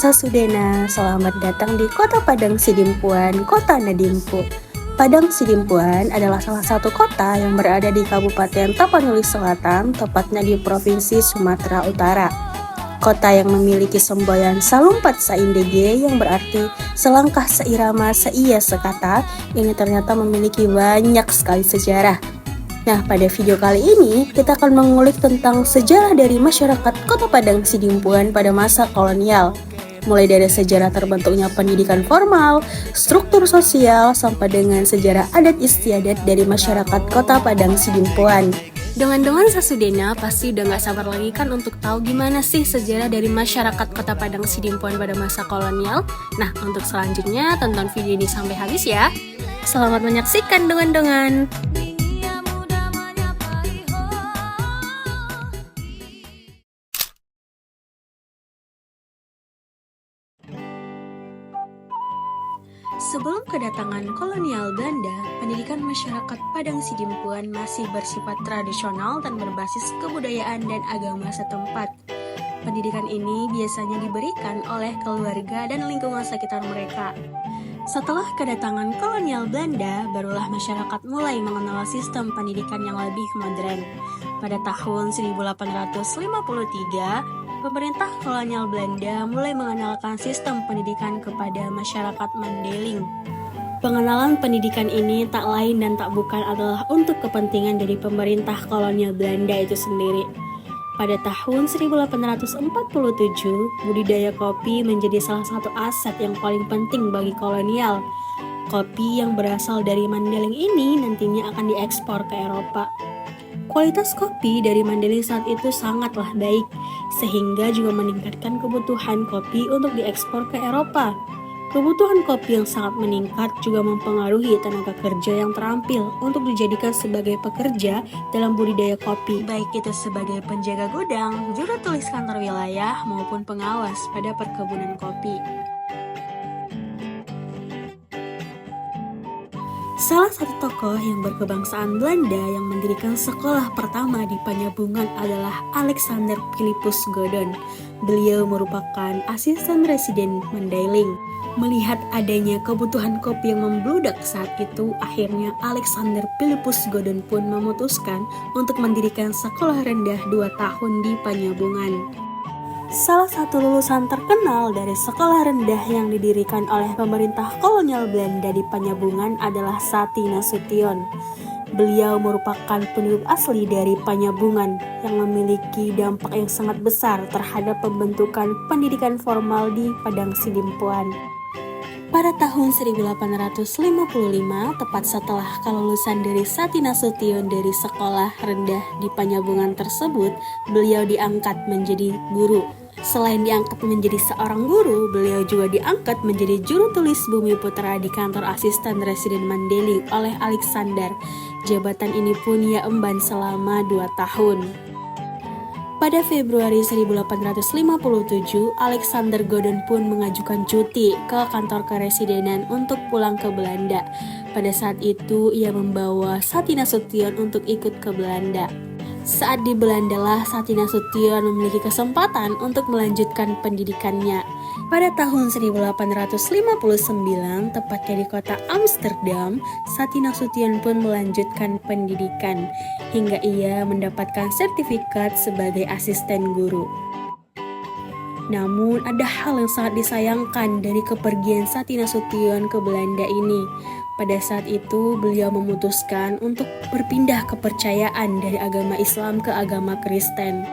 Sasudena, selamat datang di Kota Padang Sidimpuan, Kota Nadimpu. Padang Sidimpuan adalah salah satu kota yang berada di Kabupaten Tapanuli Selatan, tepatnya di Provinsi Sumatera Utara. Kota yang memiliki semboyan Salumpat Saindege yang berarti selangkah seirama seia sekata, ini ternyata memiliki banyak sekali sejarah. Nah, pada video kali ini kita akan mengulik tentang sejarah dari masyarakat Kota Padang Sidimpuan pada masa kolonial. Mulai dari sejarah terbentuknya pendidikan formal, struktur sosial, sampai dengan sejarah adat istiadat dari masyarakat Kota Padang Sidimpuan. Dengan Sasudena pasti udah gak sabar lagi kan untuk tahu gimana sih sejarah dari masyarakat Kota Padang Sidimpuan pada masa kolonial. Nah, untuk selanjutnya tonton video ini sampai habis ya. Selamat menyaksikan dengan. Sebelum kedatangan kolonial Belanda, pendidikan masyarakat Padang Sidimpuan masih bersifat tradisional dan berbasis kebudayaan dan agama setempat. Pendidikan ini biasanya diberikan oleh keluarga dan lingkungan sekitar mereka. Setelah kedatangan kolonial Belanda, barulah masyarakat mulai mengenal sistem pendidikan yang lebih modern. Pada tahun 1853, pemerintah kolonial Belanda mulai mengenalkan sistem pendidikan kepada masyarakat Mandailing. Pengenalan pendidikan ini tak lain dan tak bukan adalah untuk kepentingan dari pemerintah kolonial Belanda itu sendiri. Pada tahun 1847, budidaya kopi menjadi salah satu aset yang paling penting bagi kolonial. Kopi yang berasal dari Mandailing ini nantinya akan diekspor ke Eropa. Kualitas kopi dari Mandailing saat itu sangatlah baik, sehingga juga meningkatkan kebutuhan kopi untuk diekspor ke Eropa. Kebutuhan kopi yang sangat meningkat juga mempengaruhi tenaga kerja yang terampil untuk dijadikan sebagai pekerja dalam budidaya kopi, baik itu sebagai penjaga gudang, juru tulis kantor wilayah, maupun pengawas pada perkebunan kopi. Salah satu tokoh yang berkebangsaan Belanda yang mendirikan sekolah pertama di Panyabungan adalah Alexander Philippus Godon. Beliau merupakan asisten residen Mandailing. Melihat adanya kebutuhan kopi yang membludak saat itu, akhirnya Alexander Philippus Godon pun memutuskan untuk mendirikan sekolah rendah 2 tahun di Panyabungan. Salah satu lulusan terkenal dari sekolah rendah yang didirikan oleh pemerintah kolonial Belanda di Panyabungan adalah Sati Nasution. Beliau merupakan penduduk asli dari Panyabungan yang memiliki dampak yang sangat besar terhadap pembentukan pendidikan formal di Padang Sidimpuan. Pada tahun 1855, tepat setelah kelulusan dari Sati Nasution dari sekolah rendah di Panyabungan tersebut, beliau diangkat menjadi guru. Selain diangkat menjadi seorang guru, beliau juga diangkat menjadi juru tulis Bumi Putra di kantor asisten residen Mandailing oleh Alexander. Jabatan ini pun ia emban selama 2 tahun. Pada Februari 1857, Alexander Godon pun mengajukan cuti ke kantor keresidenan untuk pulang ke Belanda. Pada saat itu, ia membawa Sati Nasution untuk ikut ke Belanda. Saat di Belanda lah Sati Nasution memiliki kesempatan untuk melanjutkan pendidikannya. Pada tahun 1859, tepatnya di kota Amsterdam, Sati Nasution pun melanjutkan pendidikan hingga ia mendapatkan sertifikat sebagai asisten guru. Namun ada hal yang sangat disayangkan dari kepergian Sati Nasution ke Belanda ini. Pada saat itu beliau memutuskan untuk berpindah kepercayaan dari agama Islam ke agama Kristen.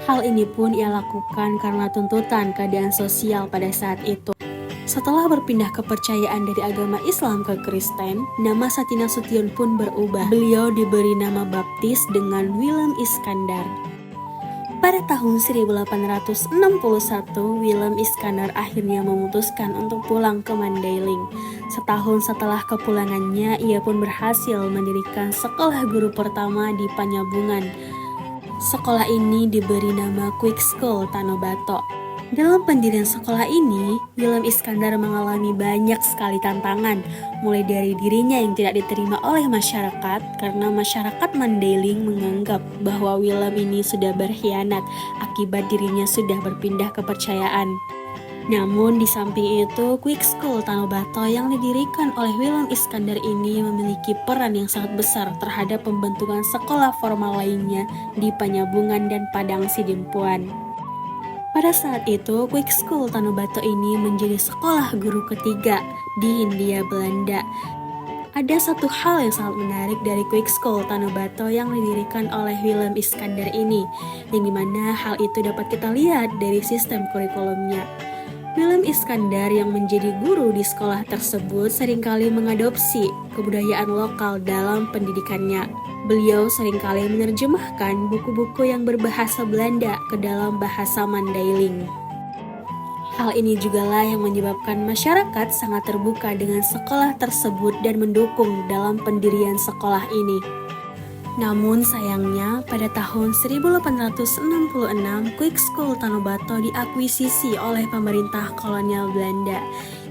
Hal ini pun ia lakukan karena tuntutan keadaan sosial pada saat itu. Setelah berpindah kepercayaan dari agama Islam ke Kristen, nama Sati Nasution pun berubah. Beliau diberi nama baptis dengan Willem Iskandar. Pada tahun 1861, Willem Iskandar akhirnya memutuskan untuk pulang ke Mandailing. Setahun setelah kepulangannya, ia pun berhasil mendirikan sekolah guru pertama di Panyabungan. Sekolah ini diberi nama Quick School Tanobato. Dalam pendirian sekolah ini, Willem Iskandar mengalami banyak sekali tantangan, mulai dari dirinya yang tidak diterima oleh masyarakat karena masyarakat Mandailing menganggap bahwa Willem ini sudah berkhianat akibat dirinya sudah berpindah kepercayaan. Namun di samping itu, Quick School Tanobato yang didirikan oleh Willem Iskandar ini memiliki peran yang sangat besar terhadap pembentukan sekolah formal lainnya di Panyabungan dan Padang Sidimpuan. Pada saat itu, Quick School Tanobato ini menjadi sekolah guru ketiga di Hindia Belanda. Ada satu hal yang sangat menarik dari Quick School Tanobato yang didirikan oleh Willem Iskandar ini, yang dimana hal itu dapat kita lihat dari sistem kurikulumnya. Willem Iskandar yang menjadi guru di sekolah tersebut seringkali mengadopsi kebudayaan lokal dalam pendidikannya. Beliau seringkali menerjemahkan buku-buku yang berbahasa Belanda ke dalam bahasa Mandailing. Hal ini jugalah yang menyebabkan masyarakat sangat terbuka dengan sekolah tersebut dan mendukung dalam pendirian sekolah ini. Namun sayangnya, pada tahun 1866, Quick School Tanobato diakuisisi oleh pemerintah kolonial Belanda.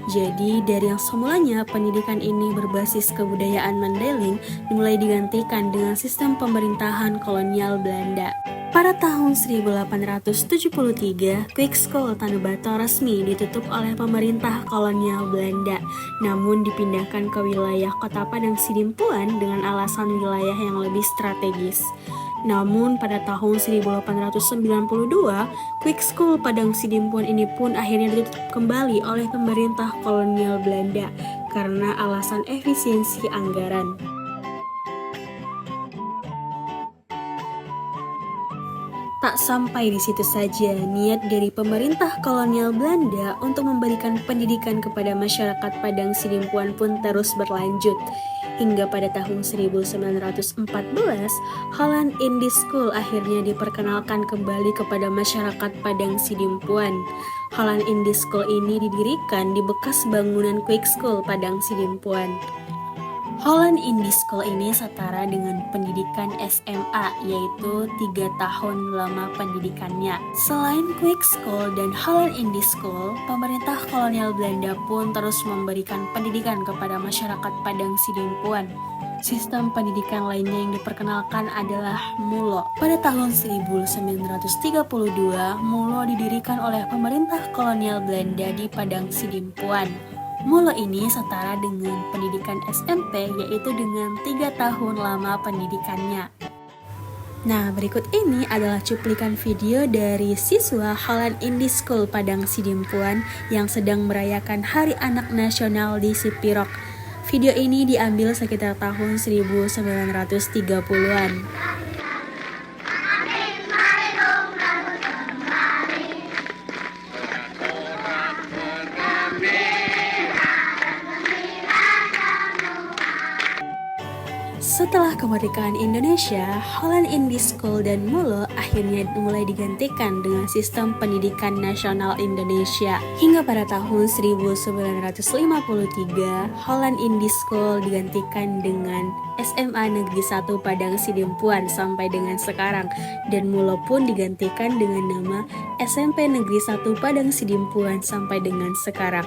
Jadi, dari yang semulanya pendidikan ini berbasis kebudayaan Mandailing dimulai digantikan dengan sistem pemerintahan kolonial Belanda. Pada tahun 1873, Quick School Tanobato resmi ditutup oleh pemerintah kolonial Belanda, namun dipindahkan ke wilayah kota Padang Sidimpuan dengan alasan wilayah yang lebih strategis. Namun pada tahun 1892, Quick School Padang Sidimpuan ini pun akhirnya ditutup kembali oleh pemerintah kolonial Belanda karena alasan efisiensi anggaran. Tak sampai di situ saja, niat dari pemerintah kolonial Belanda untuk memberikan pendidikan kepada masyarakat Padang Sidimpuan pun terus berlanjut. Hingga pada tahun 1914, Holland Indie School akhirnya diperkenalkan kembali kepada masyarakat Padang Sidimpuan. Holland Indie School ini didirikan di bekas bangunan Quick School Padang Sidimpuan. Holland Indie School ini setara dengan pendidikan SMA, yaitu 3 tahun lama pendidikannya. Selain Quick School dan Holland Indie School, pemerintah kolonial Belanda pun terus memberikan pendidikan kepada masyarakat Padang Sidimpuan. Sistem pendidikan lainnya yang diperkenalkan adalah MULO. Pada tahun 1932, MULO didirikan oleh pemerintah kolonial Belanda di Padang Sidimpuan. MULO ini setara dengan pendidikan SMP, yaitu dengan 3 tahun lama pendidikannya. Nah, berikut ini adalah cuplikan video dari siswa Holland Indie School Padang Sidimpuan yang sedang merayakan Hari Anak Nasional di Sipirok. Video ini diambil sekitar tahun 1930-an. Setelah kemerdekaan Indonesia, Holland Indie School dan MULO akhirnya mulai digantikan dengan sistem pendidikan nasional Indonesia. Hingga pada tahun 1953, Holland Indie School digantikan dengan SMA Negeri 1 Padang Sidimpuan sampai dengan sekarang, dan MULO pun digantikan dengan nama SMP Negeri 1 Padang Sidimpuan sampai dengan sekarang.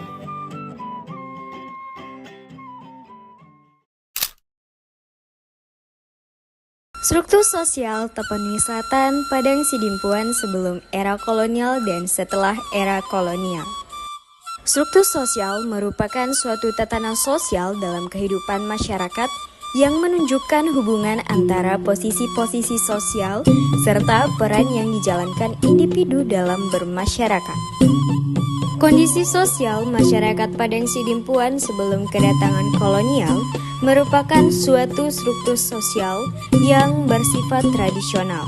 Struktur sosial Tapanuli Selatan, Padang Sidimpuan sebelum era kolonial dan setelah era kolonial. Struktur sosial merupakan suatu tatanan sosial dalam kehidupan masyarakat yang menunjukkan hubungan antara posisi-posisi sosial serta peran yang dijalankan individu dalam bermasyarakat. Kondisi sosial masyarakat Padang Sidimpuan sebelum kedatangan kolonial merupakan suatu struktur sosial yang bersifat tradisional.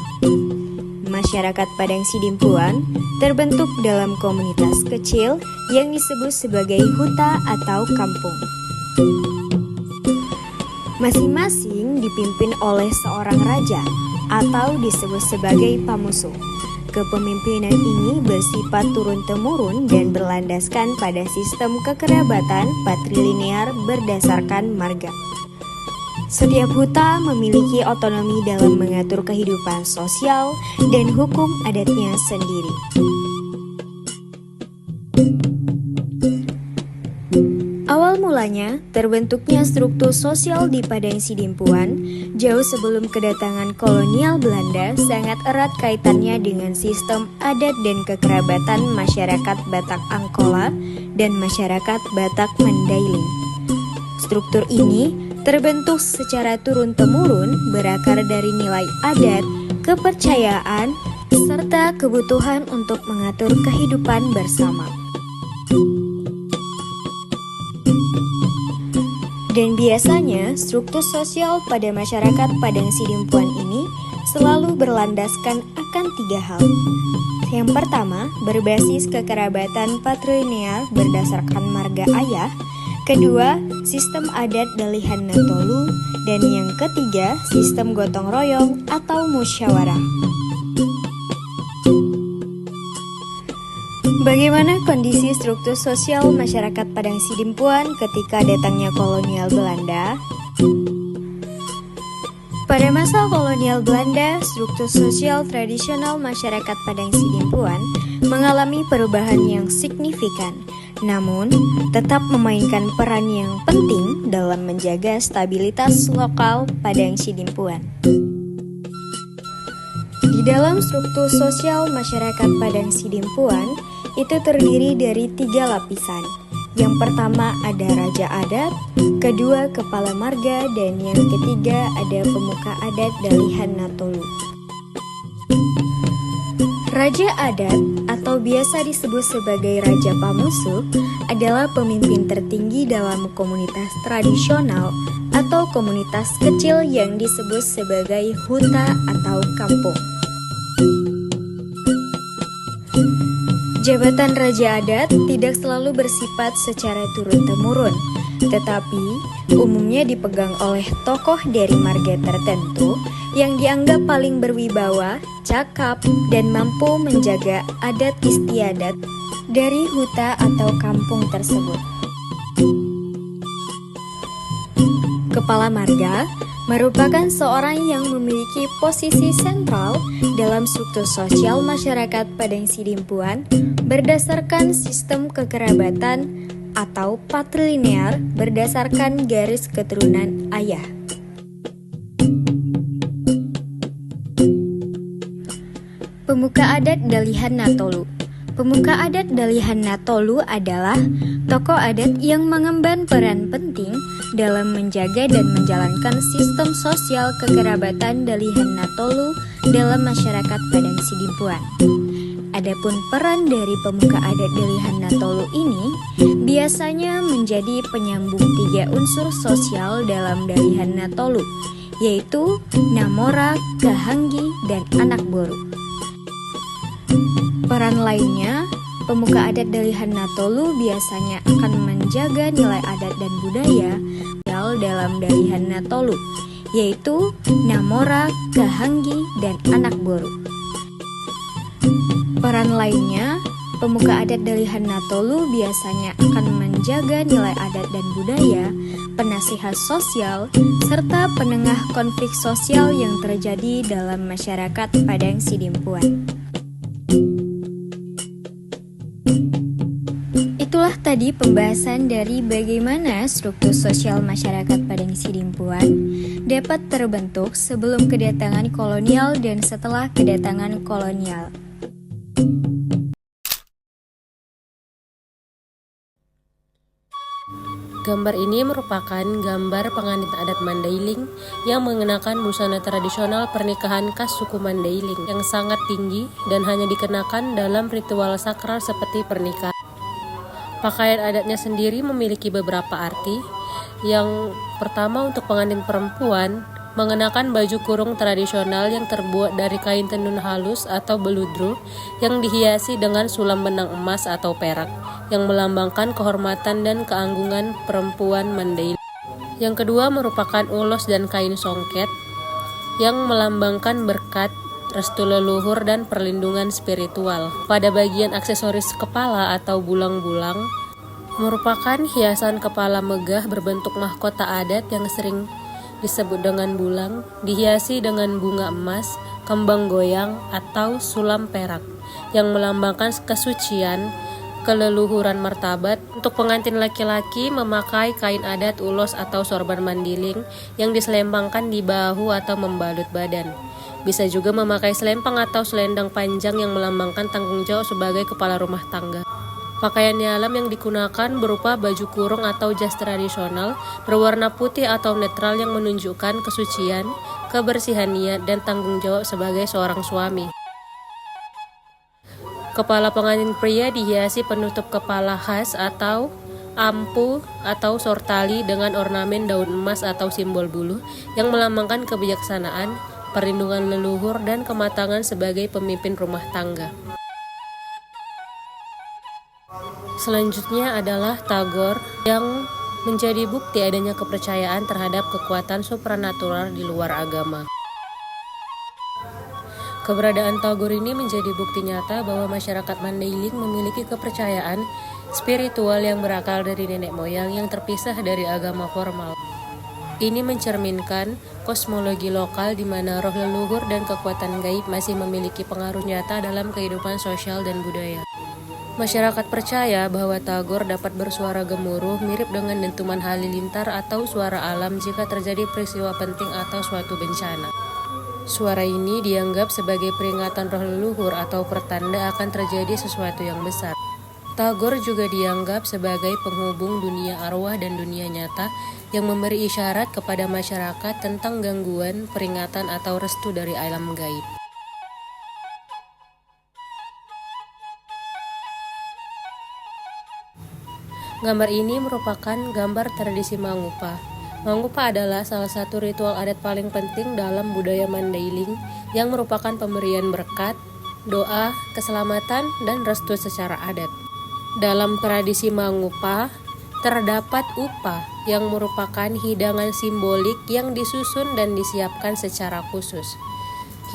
Masyarakat Padang Sidimpuan terbentuk dalam komunitas kecil yang disebut sebagai huta atau kampung. Masing-masing dipimpin oleh seorang raja atau disebut sebagai pamusuh. Kepemimpinan ini bersifat turun-temurun dan berlandaskan pada sistem kekerabatan patrilinear berdasarkan marga. Setiap huta memiliki otonomi dalam mengatur kehidupan sosial dan hukum adatnya sendiri. Awal mulanya, terbentuknya struktur sosial di Padang Sidimpuan jauh sebelum kedatangan kolonial Belanda sangat erat kaitannya dengan sistem adat dan kekerabatan masyarakat Batak Angkola dan masyarakat Batak Mandailing. Struktur ini terbentuk secara turun-temurun berakar dari nilai adat, kepercayaan, serta kebutuhan untuk mengatur kehidupan bersama. Dan biasanya struktur sosial pada masyarakat Padang Sidimpuan ini selalu berlandaskan akan 3 hal. Yang pertama, berbasis kekerabatan patrilineal berdasarkan marga ayah. Kedua, sistem adat Dalihan Natolu. Dan yang ketiga, sistem gotong royong atau musyawarah. Bagaimana kondisi struktur sosial masyarakat Padang Sidimpuan ketika datangnya kolonial Belanda? Pada masa kolonial Belanda, struktur sosial tradisional masyarakat Padang Sidimpuan mengalami perubahan yang signifikan, namun tetap memainkan peran yang penting dalam menjaga stabilitas lokal Padang Sidimpuan. Di dalam struktur sosial masyarakat Padang Sidimpuan, itu terdiri dari 3 lapisan. Yang pertama ada raja adat, kedua kepala marga, dan yang ketiga ada pemuka adat Dalihan Natolu. Raja adat atau biasa disebut sebagai Raja Pamusuh adalah pemimpin tertinggi dalam komunitas tradisional atau komunitas kecil yang disebut sebagai huta atau kampung. Jabatan Raja Adat tidak selalu bersifat secara turun-temurun, tetapi umumnya dipegang oleh tokoh dari marga tertentu yang dianggap paling berwibawa, cakap, dan mampu menjaga adat istiadat dari huta atau kampung tersebut. Kepala marga merupakan seorang yang memiliki posisi sentral dalam struktur sosial masyarakat Padang Sidimpuan berdasarkan sistem kekerabatan atau patrilineal berdasarkan garis keturunan ayah. Pemuka adat Dalihan Natolu. Pemuka adat Dalihan Natolu adalah tokoh adat yang mengemban peran penting dalam menjaga dan menjalankan sistem sosial kekerabatan Dalihan Natolu dalam masyarakat Padang Sidimpuan. Adapun peran dari pemuka adat Dalihan Natolu ini biasanya menjadi penyambung 3 unsur sosial dalam Dalihan Natolu, yaitu Namora, Kahanggi, dan Anak Boru. Peran lainnya, pemuka adat Dalihan Natolu biasanya akan menjaga nilai adat dan budaya dalam Dalihan Natolu, yaitu Namora, Kahanggi, dan Anak Boru. Peran lainnya, pemuka adat Dalihan Natolu biasanya akan menjaga nilai adat dan budaya, penasihat sosial, serta penengah konflik sosial yang terjadi dalam masyarakat Padang Sidimpuan. Itulah tadi pembahasan dari bagaimana struktur sosial masyarakat Padang Sidimpuan dapat terbentuk sebelum kedatangan kolonial dan setelah kedatangan kolonial. Gambar ini merupakan gambar pengantin adat Mandailing yang mengenakan busana tradisional pernikahan khas suku Mandailing yang sangat tinggi dan hanya dikenakan dalam ritual sakral seperti pernikahan. Pakaian adatnya sendiri memiliki beberapa arti. Yang pertama, untuk pengantin perempuan mengenakan baju kurung tradisional yang terbuat dari kain tenun halus atau beludru yang dihiasi dengan sulam benang emas atau perak yang melambangkan kehormatan dan keanggungan perempuan Mandailing. Yang kedua merupakan ulos dan kain songket yang melambangkan berkat, restu leluhur, dan perlindungan spiritual. Pada bagian aksesoris kepala atau bulang-bulang merupakan hiasan kepala megah berbentuk mahkota adat yang sering disebut dengan bulang, dihiasi dengan bunga emas, kembang goyang, atau sulam perak yang melambangkan kesucian, keleluhuran martabat. Untuk pengantin laki-laki memakai kain adat ulos atau sorban mandiling yang diselempangkan di bahu atau membalut badan. Bisa juga memakai selempang atau selendang panjang yang melambangkan tanggung jawab sebagai kepala rumah tangga. Pakaian dalam yang digunakan berupa baju kurung atau jas tradisional berwarna putih atau netral yang menunjukkan kesucian, kebersihan niat, dan tanggung jawab sebagai seorang suami. Kepala pengantin pria dihiasi penutup kepala khas atau ampu atau sortali dengan ornamen daun emas atau simbol buluh yang melambangkan kebijaksanaan, perlindungan leluhur, dan kematangan sebagai pemimpin rumah tangga. Selanjutnya adalah tagor yang menjadi bukti adanya kepercayaan terhadap kekuatan supranatural di luar agama. Keberadaan tagor ini menjadi bukti nyata bahwa masyarakat Mandailing memiliki kepercayaan spiritual yang berakar dari nenek moyang yang terpisah dari agama formal. Ini mencerminkan kosmologi lokal di mana roh leluhur dan kekuatan gaib masih memiliki pengaruh nyata dalam kehidupan sosial dan budaya. Masyarakat percaya bahwa tagor dapat bersuara gemuruh mirip dengan dentuman halilintar atau suara alam jika terjadi peristiwa penting atau suatu bencana. Suara ini dianggap sebagai peringatan roh leluhur atau pertanda akan terjadi sesuatu yang besar. Tagor juga dianggap sebagai penghubung dunia arwah dan dunia nyata yang memberi isyarat kepada masyarakat tentang gangguan, peringatan, atau restu dari alam gaib. Gambar ini merupakan gambar tradisi Mangupa. Mangupa adalah salah satu ritual adat paling penting dalam budaya Mandailing yang merupakan pemberian berkat, doa, keselamatan, dan restu secara adat. Dalam tradisi Mangupa, terdapat upa yang merupakan hidangan simbolik yang disusun dan disiapkan secara khusus.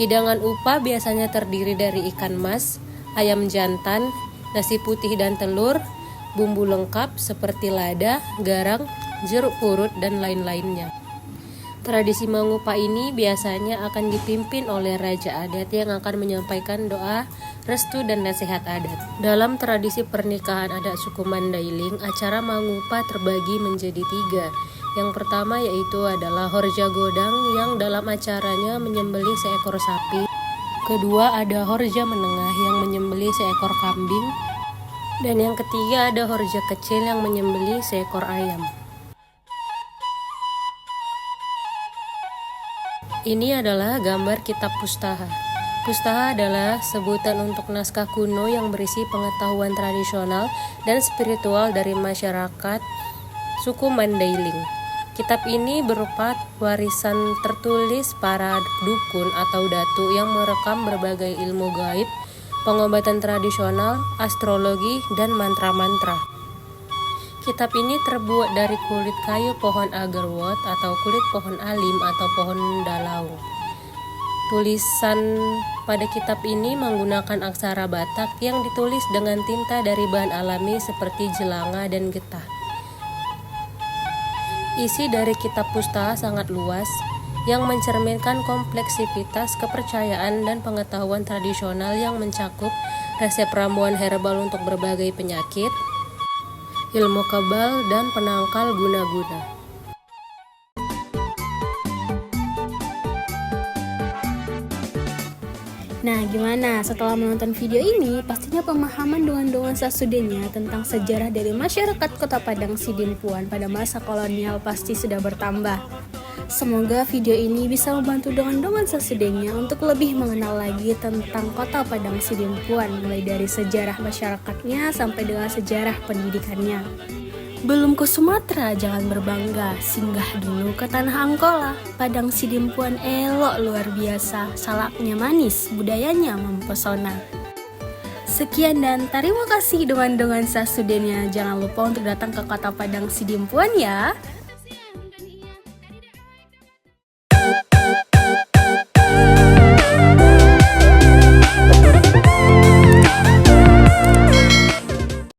Hidangan upa biasanya terdiri dari ikan mas, ayam jantan, nasi putih dan telur, bumbu lengkap seperti lada, garang, jeruk purut, dan lain-lainnya. Tradisi Mangupa ini biasanya akan dipimpin oleh raja adat yang akan menyampaikan doa, restu, dan nasihat adat. Dalam tradisi pernikahan adat suku Mandailing, acara Mangupa terbagi menjadi 3. Yang pertama yaitu adalah Horja Godang yang dalam acaranya menyembelih seekor sapi. Kedua ada Horja Menengah yang menyembelih seekor kambing. Dan yang ketiga ada Horja Kecil yang menyembelih seekor ayam. Ini adalah gambar kitab Pustaha. Pustaha adalah sebutan untuk naskah kuno yang berisi pengetahuan tradisional dan spiritual dari masyarakat suku Mandailing. Kitab ini berupa warisan tertulis para dukun atau datu yang merekam berbagai ilmu gaib, pengobatan tradisional, astrologi, dan mantra-mantra. Kitab ini terbuat dari kulit kayu pohon agarwat atau kulit pohon alim atau pohon dalaung. Tulisan pada kitab ini menggunakan aksara Batak yang ditulis dengan tinta dari bahan alami seperti jelanga dan getah. Isi dari kitab Pustaha sangat luas, yang mencerminkan kompleksitas kepercayaan dan pengetahuan tradisional yang mencakup resep ramuan herbal untuk berbagai penyakit, ilmu kebal, dan penangkal guna-guna. Nah, gimana? Setelah menonton video ini, pastinya pemahaman dengan nuansa Sudenya tentang sejarah dari masyarakat Kota Padang Sidimpuan pada masa kolonial pasti sudah bertambah. Semoga video ini bisa membantu dengan nuansa Sudenya untuk lebih mengenal lagi tentang Kota Padang Sidimpuan, mulai dari sejarah masyarakatnya sampai dengan sejarah pendidikannya. Belum ke Sumatera, jangan berbangga, singgah dulu ke Tanah Angkola. Padang Sidimpuan elok luar biasa, salaknya manis, budayanya mempesona. Sekian dan terima kasih dengan nuansa Sudenya. Jangan lupa untuk datang ke Kota Padang Sidimpuan ya.